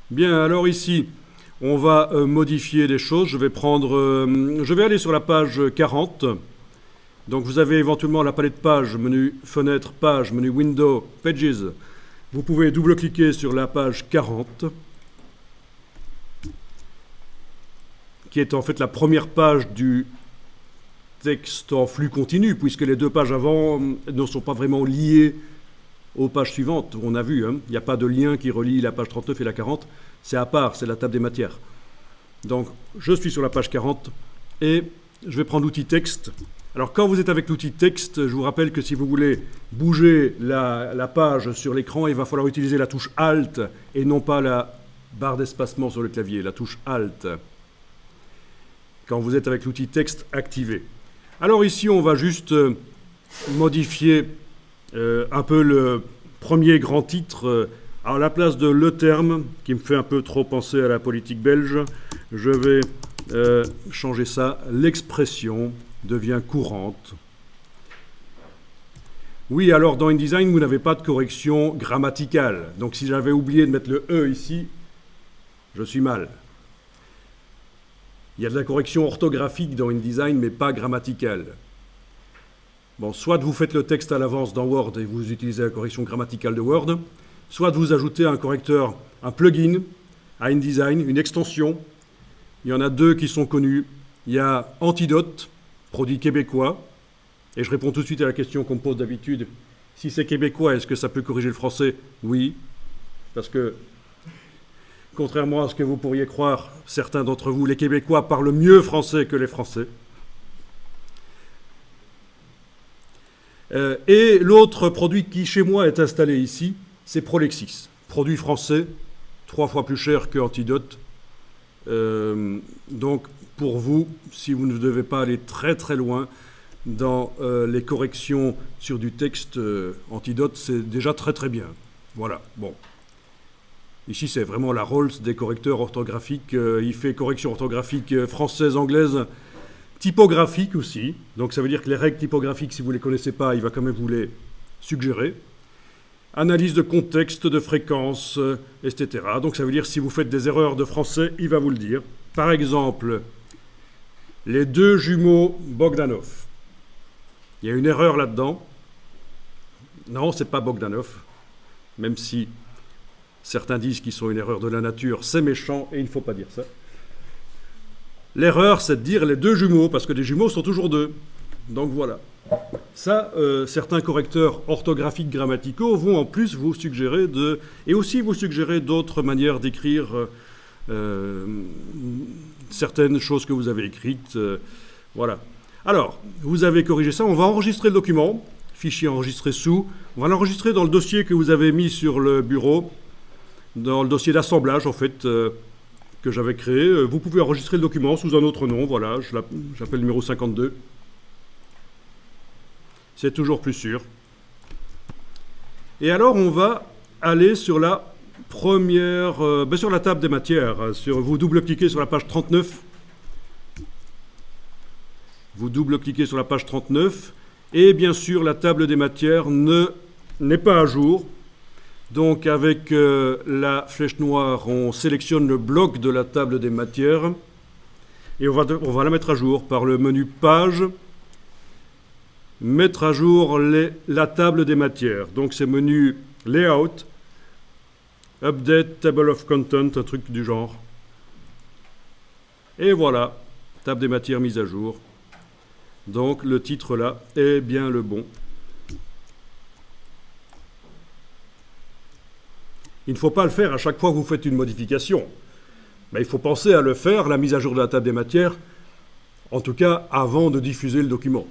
Bien, alors ici, on va modifier des choses. Je vais aller sur la page 40. Donc vous avez éventuellement la palette page, menu fenêtre, page, menu window, pages. Vous pouvez double-cliquer sur la page 40, qui est en fait la première page du texte en flux continu, puisque les deux pages avant ne sont pas vraiment liées aux pages suivantes. On a vu, il n'y a pas de lien qui relie la page 39 et la 40. C'est à part, c'est la table des matières. Donc, je suis sur la page 40 et je vais prendre l'outil texte. Alors, quand vous êtes avec l'outil texte, je vous rappelle que si vous voulez bouger la page sur l'écran, il va falloir utiliser la touche Alt et non pas la barre d'espacement sur le clavier, la touche Alt, quand vous êtes avec l'outil texte activé. Alors ici, on va juste modifier un peu le premier grand titre. À la place de le terme, qui me fait un peu trop penser à la politique belge, je vais changer ça. L'expression devient courante. Oui, alors dans InDesign, vous n'avez pas de correction grammaticale. Donc si j'avais oublié de mettre le E ici, je suis mal. Il y a de la correction orthographique dans InDesign, mais pas grammaticale. Bon, soit vous faites le texte à l'avance dans Word et vous utilisez la correction grammaticale de Word, soit vous ajoutez un correcteur, un plugin à InDesign, une extension. Il y en a deux qui sont connus. Il y a Antidote, produit québécois. Et je réponds tout de suite à la question qu'on me pose d'habitude. Si c'est québécois, est-ce que ça peut corriger le français? Oui. Parce que, contrairement à ce que vous pourriez croire, certains d'entre vous, les Québécois parlent mieux français que les Français. Et l'autre produit qui, chez moi, est installé ici, c'est Prolexis. Produit français, 3 fois plus cher que Antidote. Donc, pour vous, si vous ne devez pas aller très très loin dans les corrections sur du texte Antidote, c'est déjà très très bien. Voilà, bon. Ici, c'est vraiment la Rolls des correcteurs orthographiques. Il fait correction orthographique française, anglaise, typographique aussi. Donc, ça veut dire que les règles typographiques, si vous ne les connaissez pas, il va quand même vous les suggérer. Analyse de contexte, de fréquence, etc. Donc ça veut dire si vous faites des erreurs de français, il va vous le dire. Par exemple, les deux jumeaux Bogdanov. Il y a une erreur là-dedans. Non, c'est pas Bogdanov. Même si certains disent qu'ils sont une erreur de la nature, c'est méchant et il ne faut pas dire ça. L'erreur, c'est de dire les deux jumeaux, parce que les jumeaux sont toujours deux. Donc voilà. Ça, certains correcteurs orthographiques grammaticaux vont en plus vous suggérer et aussi vous suggérer d'autres manières d'écrire certaines choses que vous avez écrites. Voilà. Alors, vous avez corrigé ça. On va enregistrer le document, fichier enregistré sous. On va l'enregistrer dans le dossier que vous avez mis sur le bureau, dans le dossier d'assemblage en fait, que j'avais créé. Vous pouvez enregistrer le document sous un autre nom. Voilà, j'appelle numéro 52. C'est toujours plus sûr. Et alors, on va aller sur la première, sur la table des matières. Vous double-cliquez sur la page 39. Vous double-cliquez sur la page 39. Et bien sûr, la table des matières n'est pas à jour. Donc, avec la flèche noire, on sélectionne le bloc de la table des matières. Et on va la mettre à jour par le menu page. Mettre à jour la table des matières. Donc c'est menu Layout, Update, Table of Content, un truc du genre. Et voilà, table des matières mise à jour. Donc le titre là est bien le bon. Il ne faut pas le faire à chaque fois que vous faites une modification. Mais il faut penser à le faire, la mise à jour de la table des matières, en tout cas avant de diffuser le document.